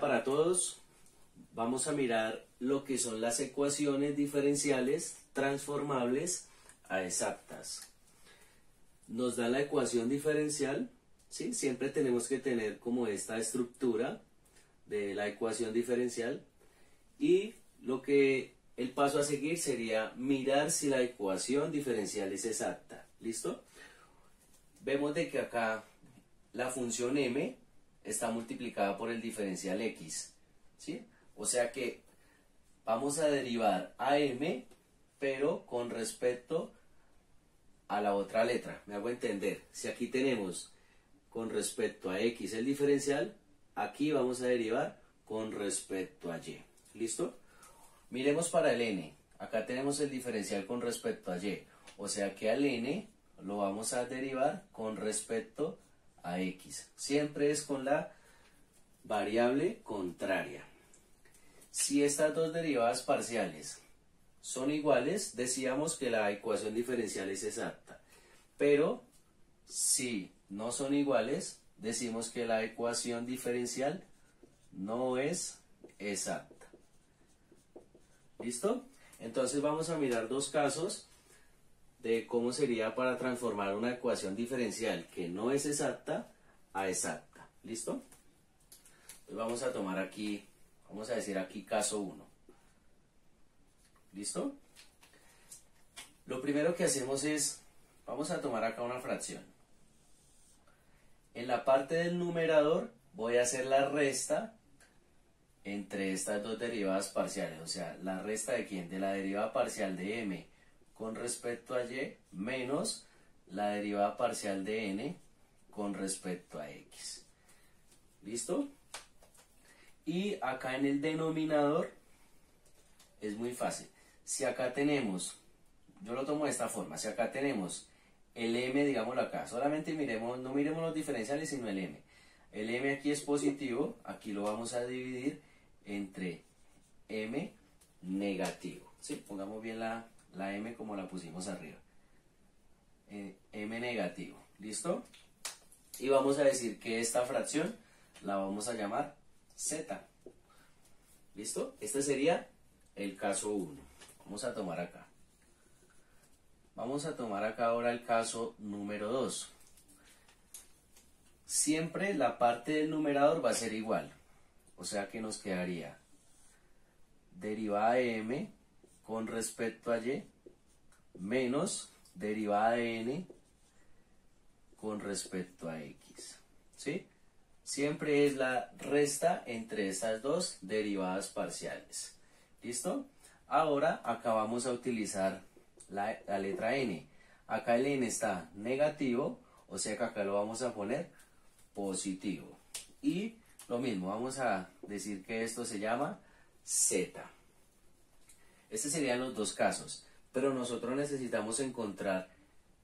día para todos. Vamos a mirar lo que son las ecuaciones diferenciales transformables a exactas. Nos da la ecuación diferencial, ¿sí? Siempre tenemos que tener como esta estructura de la ecuación diferencial y el paso a seguir sería mirar si la ecuación diferencial es exacta. ¿Listo? Vemos de que acá la función m está multiplicada por el diferencial x, ¿sí? O sea que vamos a derivar a m, pero con respecto a la otra letra. Me hago entender. Si aquí tenemos con respecto a x el diferencial, aquí vamos a derivar con respecto a y. ¿Listo? Miremos para el n. Acá tenemos el diferencial con respecto a y. O sea que al n lo vamos a derivar con respecto a x. Siempre es con la variable contraria. Si estas dos derivadas parciales son iguales, decíamos que la ecuación diferencial es exacta. Pero si no son iguales, decimos que la ecuación diferencial no es exacta. ¿Listo? Entonces vamos a mirar dos casos de cómo sería para transformar una ecuación diferencial que no es exacta a exacta. ¿Listo? Entonces vamos a tomar aquí, vamos a decir aquí caso 1. ¿Listo? Lo primero que hacemos es, vamos a tomar acá una fracción. En la parte del numerador voy a hacer la resta entre estas dos derivadas parciales, o sea, la resta de ¿quién? De la derivada parcial de m con respecto a y menos la derivada parcial de n con respecto a x. ¿Listo? Y acá en el denominador es muy fácil. Si acá tenemos, yo lo tomo de esta forma, si acá tenemos el m, digámoslo acá, solamente miremos, no miremos los diferenciales sino el m. El m aquí es positivo, aquí lo vamos a dividir entre m negativo, ¿sí? Pongamos bien la m como la pusimos arriba, m negativo, ¿listo? Y vamos a decir que esta fracción la vamos a llamar z, ¿listo? Este sería el caso 1. Vamos a tomar acá. Vamos a tomar acá ahora el caso número 2. Siempre la parte del numerador va a ser igual. O sea que nos quedaría derivada de m con respecto a y menos derivada de n con respecto a x. ¿Sí? Siempre es la resta entre estas dos derivadas parciales. ¿Listo? Ahora acá vamos a utilizar la letra n. Acá el n está negativo, o sea que acá lo vamos a poner positivo. Y lo mismo, vamos a decir que esto se llama z. Estos serían los dos casos, pero nosotros necesitamos encontrar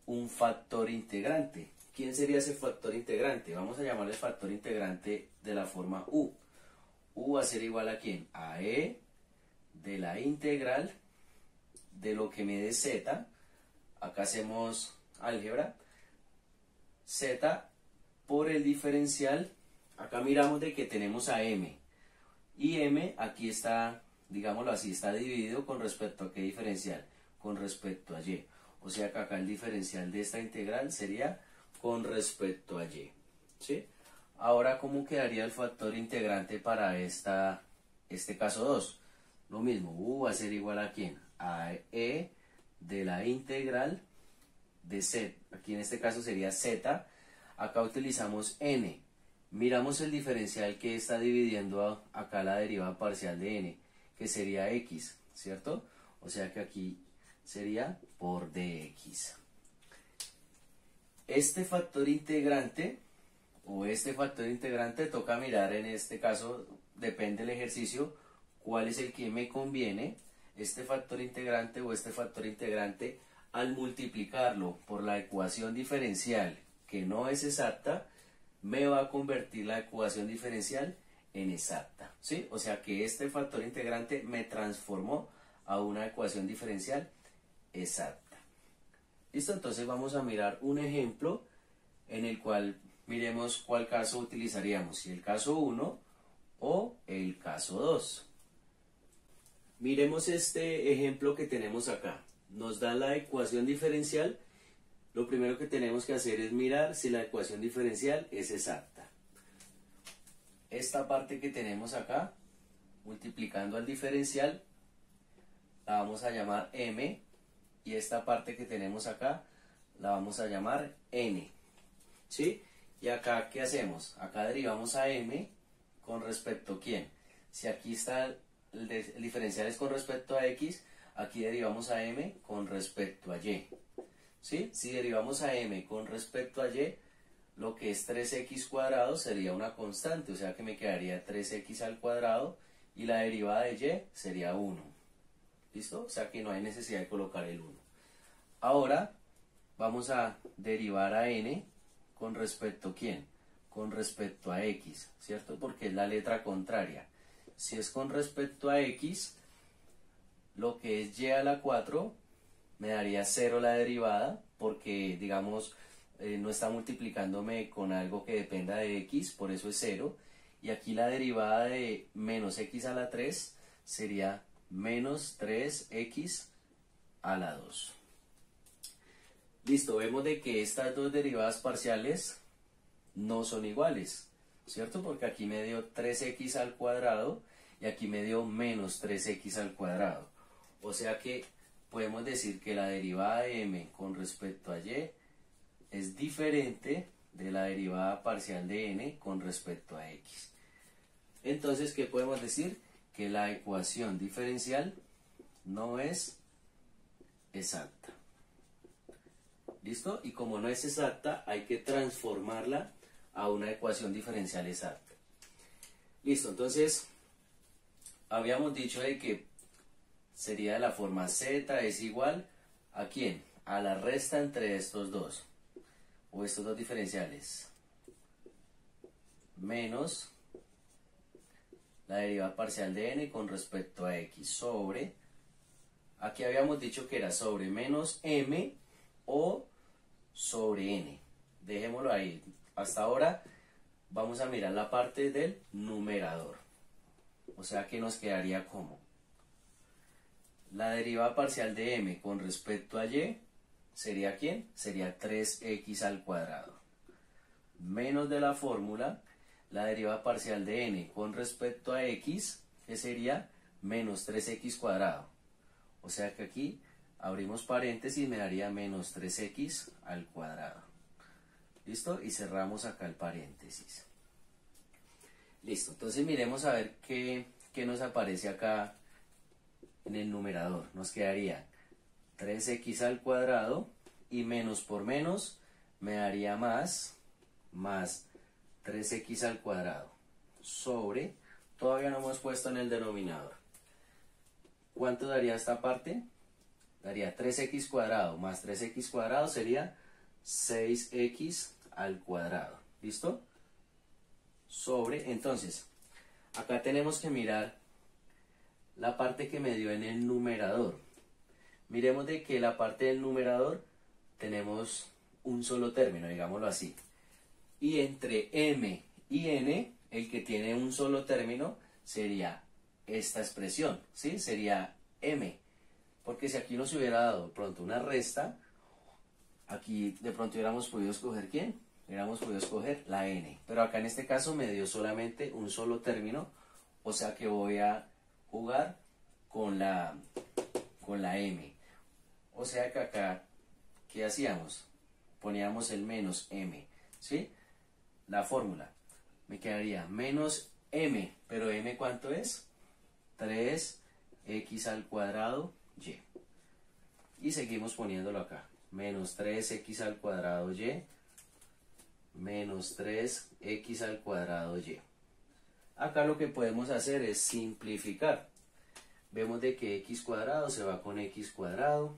un factor integrante. ¿Quién sería ese factor integrante? Vamos a llamarle factor integrante de la forma u. U va a ser igual a ¿quién? A e de la integral de lo que me dé z. Acá hacemos álgebra. Z por el diferencial. Acá miramos de que tenemos a m. Y m aquí está, digámoslo así, está dividido con respecto a qué diferencial. Con respecto a y. O sea que acá el diferencial de esta integral sería con respecto a y. ¿Sí? Ahora, ¿cómo quedaría el factor integrante para este caso 2? Lo mismo, u va a ser igual a ¿quién? A e de la integral de z. Aquí en este caso sería z. Acá utilizamos n. Miramos el diferencial que está dividiendo acá la derivada parcial de n, que sería x, ¿cierto? O sea que aquí sería por dx. Este factor integrante toca mirar en este caso, depende del ejercicio, cuál es el que me conviene, este factor integrante o este factor integrante, al multiplicarlo por la ecuación diferencial que no es exacta, me va a convertir la ecuación diferencial en exacta, ¿sí? O sea que este factor integrante me transformó a una ecuación diferencial exacta. ¿Listo? Entonces vamos a mirar un ejemplo en el cual miremos cuál caso utilizaríamos. Si el caso 1 o el caso 2. Miremos este ejemplo que tenemos acá. Nos da la ecuación diferencial. Lo primero que tenemos que hacer es mirar si la ecuación diferencial es exacta. Esta parte que tenemos acá, multiplicando al diferencial, la vamos a llamar m, y esta parte que tenemos acá la vamos a llamar n. ¿Sí? Y acá, ¿qué hacemos? Acá derivamos a m con respecto a quién. Si aquí está el diferencial es con respecto a x, aquí derivamos a m con respecto a y. ¿Sí? Si derivamos a m con respecto a y, lo que es 3x cuadrado sería una constante, o sea que me quedaría 3x al cuadrado y la derivada de y sería 1. ¿Listo? O sea que no hay necesidad de colocar el 1. Ahora vamos a derivar a n con respecto a quién, con respecto a x, ¿cierto? Porque es la letra contraria. Si es con respecto a x, lo que es y a la 4 me daría 0 la derivada, porque digamos no está multiplicándome con algo que dependa de x, por eso es 0. Y aquí la derivada de menos x a la 3 sería menos 3x a la 2. Listo, vemos de que estas dos derivadas parciales no son iguales, ¿cierto? Porque aquí me dio 3x al cuadrado y aquí me dio menos 3x al cuadrado. O sea que podemos decir que la derivada de m con respecto a y es diferente de la derivada parcial de n con respecto a x. Entonces, ¿qué podemos decir? Que la ecuación diferencial no es exacta. ¿Listo? Y como no es exacta, hay que transformarla a una ecuación diferencial exacta. Listo, entonces, habíamos dicho de que sería de la forma z es igual ¿a quién? A la resta entre estos dos, o estos dos diferenciales, menos la derivada parcial de n con respecto a x sobre, aquí habíamos dicho que era sobre menos m o sobre n. Dejémoslo ahí. Hasta ahora vamos a mirar la parte del numerador. O sea que nos quedaría como la derivada parcial de m con respecto a y sería ¿quién? Sería 3x al cuadrado. Menos de la fórmula, la derivada parcial de n con respecto a x, que sería menos 3x cuadrado. O sea que aquí abrimos paréntesis y me daría menos 3x al cuadrado. ¿Listo? Y cerramos acá el paréntesis. Listo. Entonces miremos a ver qué nos aparece acá en el numerador. Nos quedaría 3x al cuadrado y menos por menos me daría más 3x al cuadrado sobre, todavía no hemos puesto en el denominador. ¿Cuánto daría esta parte? Daría 3x cuadrado más 3x cuadrado sería 6x al cuadrado. ¿Listo? Sobre, entonces, acá tenemos que mirar la parte que me dio en el numerador. Miremos de que la parte del numerador tenemos un solo término, digámoslo así. Y entre m y n, el que tiene un solo término sería esta expresión, ¿sí? Sería m. Porque si aquí nos hubiera dado pronto una resta, aquí de pronto hubiéramos podido escoger ¿quién? Hubiéramos podido escoger la n. Pero acá en este caso me dio solamente un solo término, o sea que voy a jugar con la m. O sea que acá, ¿qué hacíamos? Poníamos el menos m, ¿sí? La fórmula. Me quedaría menos m, pero m ¿cuánto es? 3x al cuadrado y. Y seguimos poniéndolo acá. Menos 3x al cuadrado y menos 3x al cuadrado y. Acá lo que podemos hacer es simplificar. Vemos de que x cuadrado se va con x cuadrado.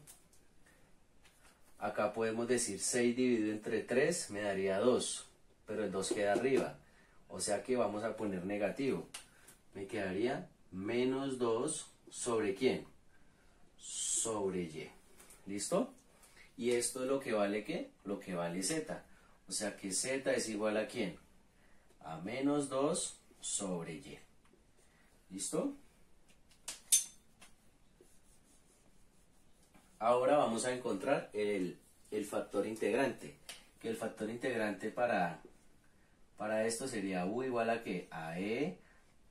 Acá podemos decir 6 dividido entre 3 me daría 2, pero el 2 queda arriba. O sea que vamos a poner negativo. Me quedaría menos 2 sobre ¿quién? Sobre y. ¿Listo? Y esto es lo que vale ¿qué? Lo que vale z. O sea que z es igual a ¿quién? A menos 2 sobre y. ¿Listo? Ahora vamos a encontrar el factor integrante. Que el factor integrante para esto sería u igual a que a e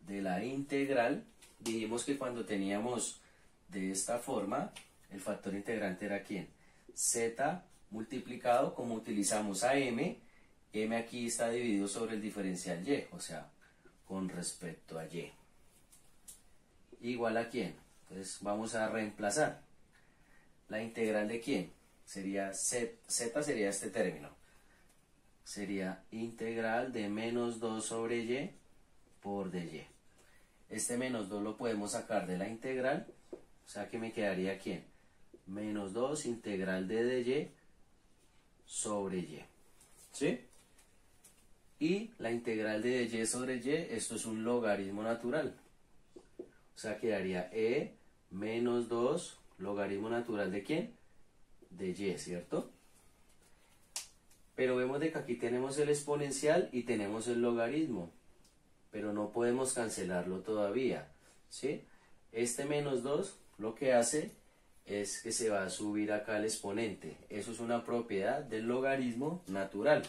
de la integral. Dijimos que cuando teníamos de esta forma, el factor integrante era ¿quién? Z multiplicado, como utilizamos a m aquí está dividido sobre el diferencial y, o sea, con respecto a y. ¿Igual a quién? Entonces vamos a reemplazar. ¿La integral de quién? Sería z sería este término. Sería integral de menos 2 sobre y por dy. Este menos 2 lo podemos sacar de la integral, o sea que me quedaría ¿quién? Menos 2 integral de dy sobre y. ¿Sí? Y la integral de y sobre y, esto es un logaritmo natural. O sea, quedaría e menos 2 logaritmo natural de ¿quién? De y, ¿cierto? Pero vemos de que aquí tenemos el exponencial y tenemos el logaritmo. Pero no podemos cancelarlo todavía, ¿sí? Este menos 2 lo que hace es que se va a subir acá el exponente. Eso es una propiedad del logaritmo natural.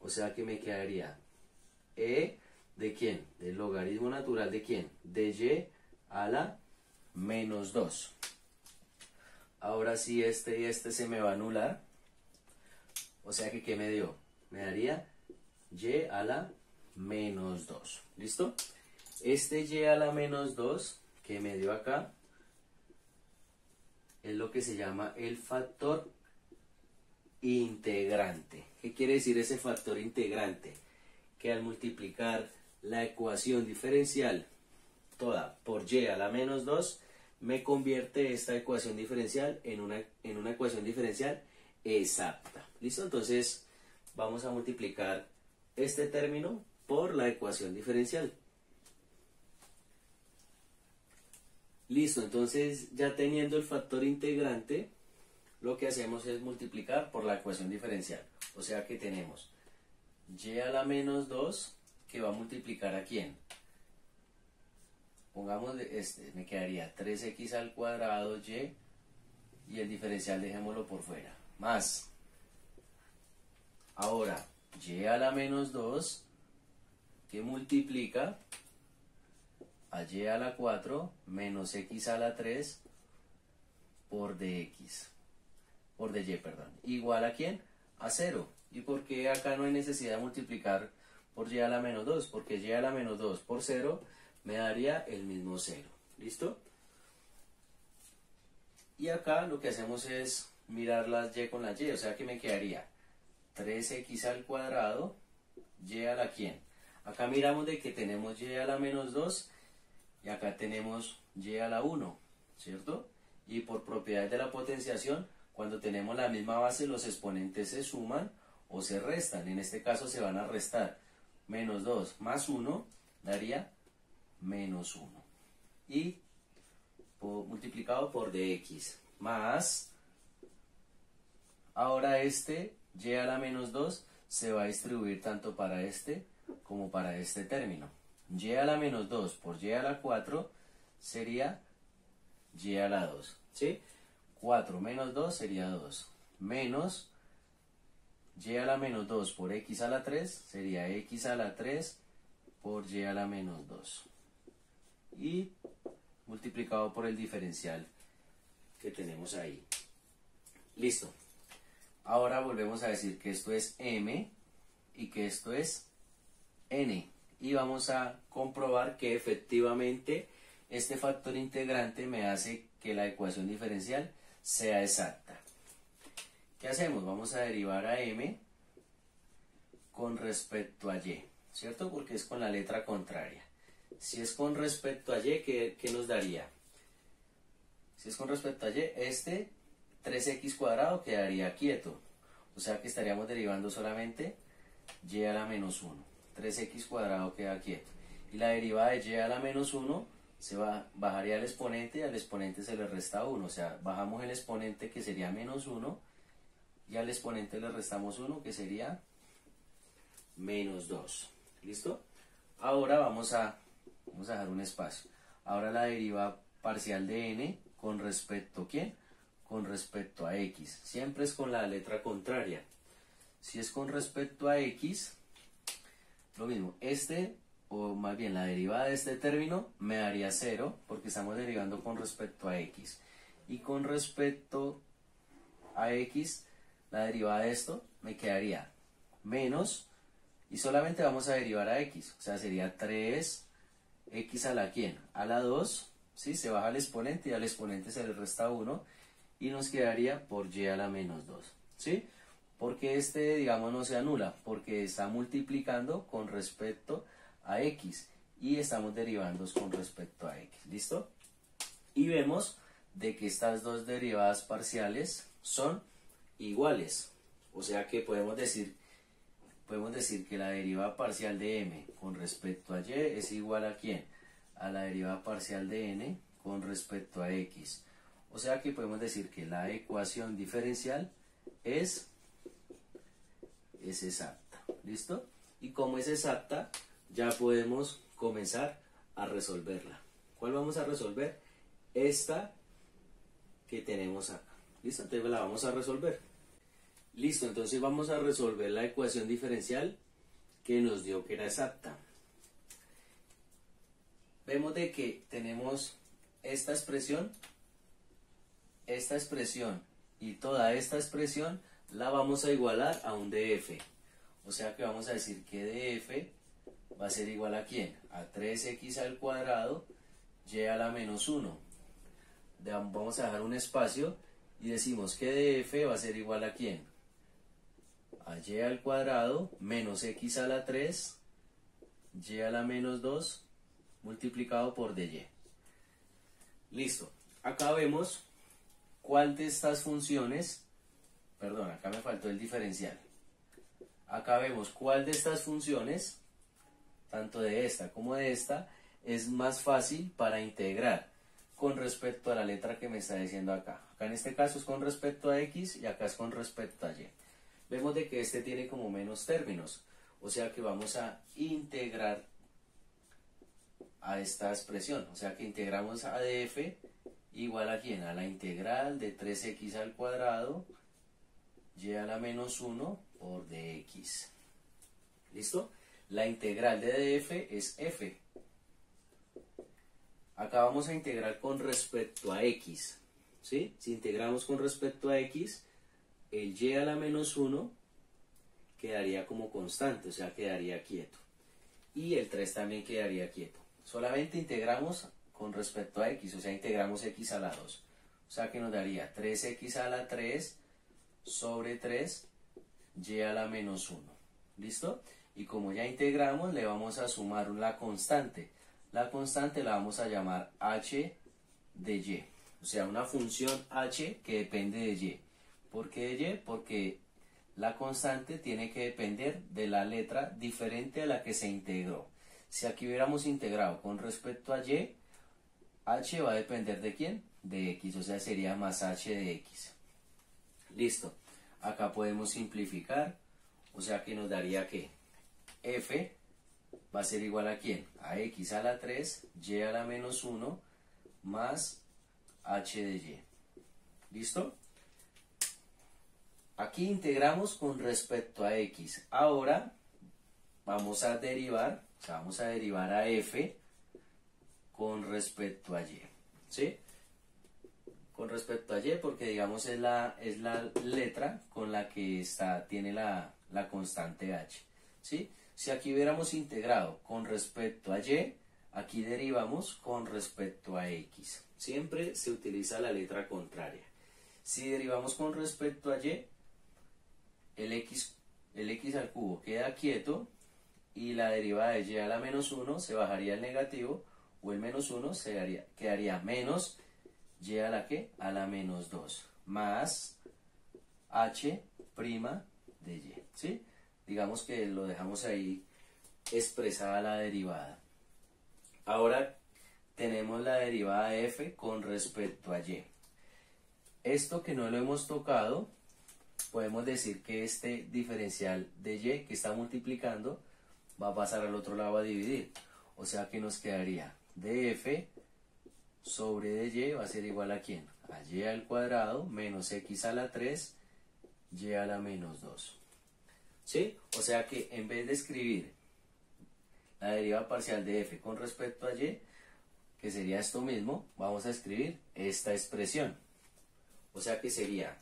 O sea que me quedaría e de ¿quién? Del logaritmo natural de ¿quién? De y a la menos 2. Ahora sí este y este se me va a anular. O sea que ¿qué me dio? Me daría y a la menos 2. ¿Listo? Este y a la menos 2 que me dio acá es lo que se llama el factor integrante. ¿Qué quiere decir ese factor integrante? Que al multiplicar la ecuación diferencial toda por y a la menos 2, me convierte esta ecuación diferencial en una ecuación diferencial exacta. ¿Listo? Entonces vamos a multiplicar este término por la ecuación diferencial. Listo, entonces ya teniendo el factor integrante, lo que hacemos es multiplicar por la ecuación diferencial. O sea que tenemos y a la menos 2 que va a multiplicar ¿a quién? Pongámosle este, me quedaría 3x al cuadrado y el diferencial dejémoslo por fuera. Más. Ahora, y a la menos 2 que multiplica a y a la 4 menos x a la 3 por dx. Por dy, perdón. ¿Igual a quién? A 0. ¿Y por qué acá no hay necesidad de multiplicar por y a la menos 2? Porque y a la menos 2 por 0 me daría el mismo 0. ¿Listo? Y acá lo que hacemos es mirar las y con la y. O sea que me quedaría 3x al cuadrado y a la quién. Acá miramos de que tenemos y a la menos 2 y acá tenemos y a la 1, ¿cierto? Y por propiedades de la potenciación, cuando tenemos la misma base, los exponentes se suman o se restan. En este caso se van a restar. Menos 2 más 1 daría menos 1. Y multiplicado por dx. Más, ahora este y a la menos 2 se va a distribuir tanto para este como para este término. Y a la menos 2 por y a la 4 sería y a la 2. ¿Sí? 4 menos 2 sería 2. Menos y a la menos 2 por x a la 3 sería x a la 3 por y a la menos 2. Y multiplicado por el diferencial que tenemos ahí. Listo. Ahora volvemos a decir que esto es m y que esto es n. Y vamos a comprobar que efectivamente este factor integrante me hace que la ecuación diferencial sea exacta. ¿Qué hacemos? Vamos a derivar a m con respecto a y, ¿cierto? Porque es con la letra contraria. Si es con respecto a y, ¿qué nos daría? Si es con respecto a y, este 3x cuadrado quedaría quieto. O sea que estaríamos derivando solamente y a la menos 1. 3x cuadrado queda quieto. Y la derivada de y a la menos 1 bajaría el exponente y al exponente se le resta 1. O sea, bajamos el exponente que sería menos 1 y al exponente le restamos 1 que sería menos 2. ¿Listo? Ahora vamos a dejar un espacio. Ahora la derivada parcial de n con respecto a ¿quién? Con respecto a x. Siempre es con la letra contraria. Si es con respecto a x, lo mismo. O más bien la derivada de este término me daría 0, porque estamos derivando con respecto a x. Y con respecto a x, la derivada de esto me quedaría menos, y solamente vamos a derivar a x, o sea, sería 3x a la ¿quién? A la 2, ¿sí? Se baja el exponente y al exponente se le resta 1, y nos quedaría por y a la menos 2, ¿sí? Porque digamos, no se anula, porque está multiplicando con respecto a x, y estamos derivando con respecto a x, ¿listo? Y vemos de que estas dos derivadas parciales son iguales, o sea que podemos decir que la derivada parcial de m con respecto a y es igual a ¿quién? A la derivada parcial de n con respecto a x. O sea que podemos decir que la ecuación diferencial es exacta. ¿Listo? Y como es exacta, ya podemos comenzar a resolverla. ¿Cuál vamos a resolver? Esta que tenemos acá. ¿Listo? Entonces la vamos a resolver. Listo, entonces vamos a resolver la ecuación diferencial que nos dio que era exacta. Vemos de que tenemos esta expresión y toda esta expresión la vamos a igualar a un df. O sea que vamos a decir que df va a ser igual a ¿quién? A 3x al cuadrado y a la menos 1. Vamos a dejar un espacio y decimos que df va a ser igual a ¿quién? A y al cuadrado menos x a la 3 y a la menos 2 multiplicado por dy. Listo. Acá vemos cuál de estas funciones, perdón, acá me faltó el diferencial. Acá vemos cuál de estas funciones, tanto de esta como de esta, es más fácil para integrar con respecto a la letra que me está diciendo acá. Acá en este caso es con respecto a x y acá es con respecto a y. Vemos de que este tiene como menos términos, o sea que vamos a integrar a esta expresión, o sea que integramos a df igual a ¿quién? A la integral de 3x al cuadrado y a la menos 1 por dx. ¿Listo? La integral de df es f. Acá vamos a integrar con respecto a x, ¿sí? Si integramos con respecto a x, el y a la menos 1 quedaría como constante, o sea, quedaría quieto. Y el 3 también quedaría quieto. Solamente integramos con respecto a x, o sea, integramos x a la 2. O sea, que nos daría 3x a la 3 sobre 3 y a la menos 1. ¿Listo? Y como ya integramos, le vamos a sumar la constante. La constante la vamos a llamar h de y. O sea, una función h que depende de y. ¿Por qué de y? Porque la constante tiene que depender de la letra diferente a la que se integró. Si aquí hubiéramos integrado con respecto a y, h va a depender de ¿quién? De x, o sea, sería más h de x. Listo. Acá podemos simplificar, o sea que nos daría que f va a ser igual a ¿quién? A x a la 3, y a la menos 1, más h de y. ¿Listo? Aquí integramos con respecto a x. Ahora vamos a derivar, o sea, vamos a derivar a f con respecto a y. ¿Sí? Con respecto a y, porque digamos es la letra con la que tiene la constante h. ¿Sí? Si aquí hubiéramos integrado con respecto a y, aquí derivamos con respecto a x. Siempre se utiliza la letra contraria. Si derivamos con respecto a y, el x al cubo queda quieto y la derivada de y a la menos 1 se bajaría el negativo, o el menos 1 quedaría menos y a la ¿qué? A la menos 2 más h' de y. ¿Sí? Digamos que lo dejamos ahí expresada la derivada. Ahora tenemos la derivada de f con respecto a y. Esto que no lo hemos tocado, podemos decir que este diferencial de y que está multiplicando va a pasar al otro lado a dividir. O sea que nos quedaría df sobre de y va a ser igual a ¿quién? A y al cuadrado menos x a la 3, y a la menos 2. ¿Sí? O sea que en vez de escribir la deriva parcial de f con respecto a y, que sería esto mismo, vamos a escribir esta expresión. O sea que sería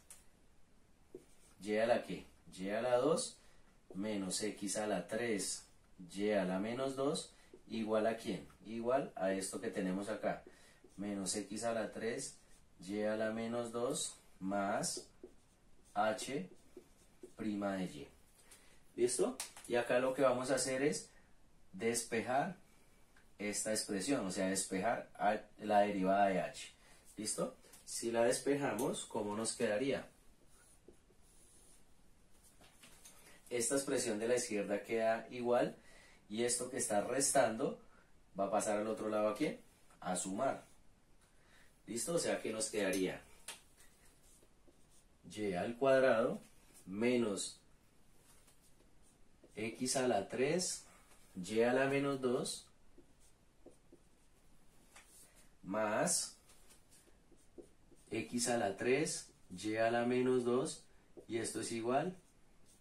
y a la ¿qué? Y a la 2 menos x a la 3, y a la menos 2, igual a ¿quién? Igual a esto que tenemos acá. Menos x a la 3, y a la menos 2, más h' de y. ¿Listo? Y acá lo que vamos a hacer es despejar esta expresión, o sea, despejar la derivada de h. ¿Listo? Si la despejamos, ¿cómo nos quedaría? Esta expresión de la izquierda queda igual y esto que está restando va a pasar al otro lado aquí, a sumar. ¿Listo? O sea que nos quedaría y al cuadrado menos x a la 3, y a la menos 2, más x a la 3, y a la menos 2, y esto es igual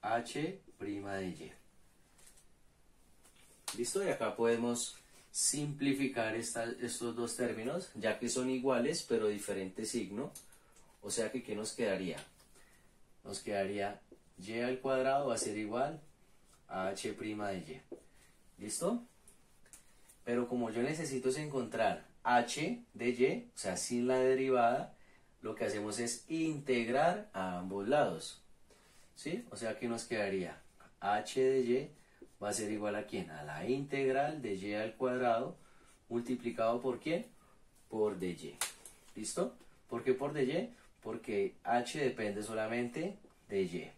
a h' de y. ¿Listo? Y acá podemos simplificar estos dos términos, ya que son iguales pero diferente signo. O sea que ¿qué nos quedaría? Nos quedaría y al cuadrado va a ser igual a h' de y. ¿Listo? Pero como yo necesito es encontrar h de y, o sea, sin la derivada, lo que hacemos es integrar a ambos lados. ¿Sí? O sea que nos quedaría h de y va a ser igual a ¿quién? A la integral de y al cuadrado multiplicado por ¿quién? Por dy. ¿Listo? ¿Por qué por dy? Porque h depende solamente de y.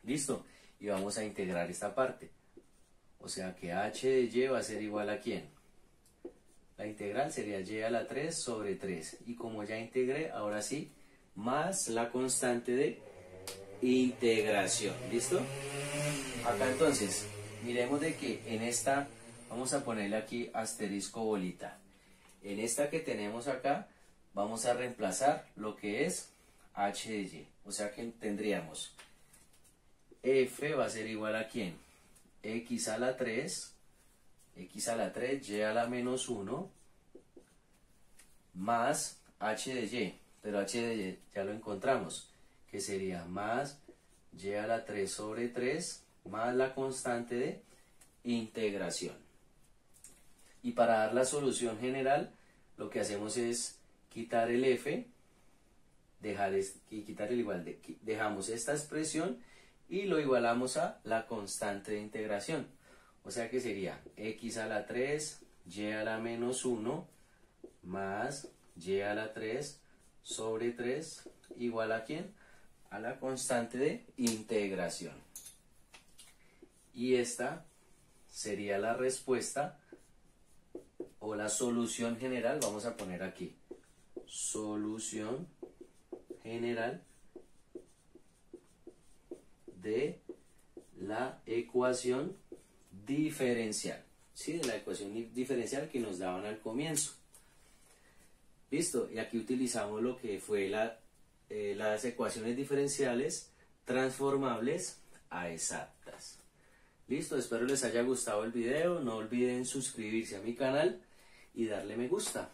¿Listo? Y vamos a integrar esta parte. O sea que h de y va a ser igual a ¿quién? La integral sería y a la 3 sobre 3. Y como ya integré, ahora sí, más la constante de integración. ¿Listo? Acá entonces, miremos de que en esta, vamos a ponerle aquí asterisco bolita. En esta que tenemos acá, vamos a reemplazar lo que es h de y. O sea que tendríamos f va a ser igual a ¿quién? X a la 3, y a la menos 1, más h de y. Pero h de y ya lo encontramos, que sería más y a la 3 sobre 3, más la constante de integración. Y para dar la solución general, lo que hacemos es quitar el f, y quitar el igual, dejamos esta expresión y lo igualamos a la constante de integración. O sea que sería x a la 3, y a la menos 1, más y a la 3 sobre 3, igual a ¿quién? A la constante de integración. Y esta sería la respuesta o la solución general. Vamos a poner aquí solución general de la ecuación diferencial. ¿Sí? De la ecuación diferencial que nos daban al comienzo. Listo. Y aquí utilizamos lo que fue las ecuaciones diferenciales transformables a exactas. Listo, espero les haya gustado el video. No olviden suscribirse a mi canal y darle me gusta.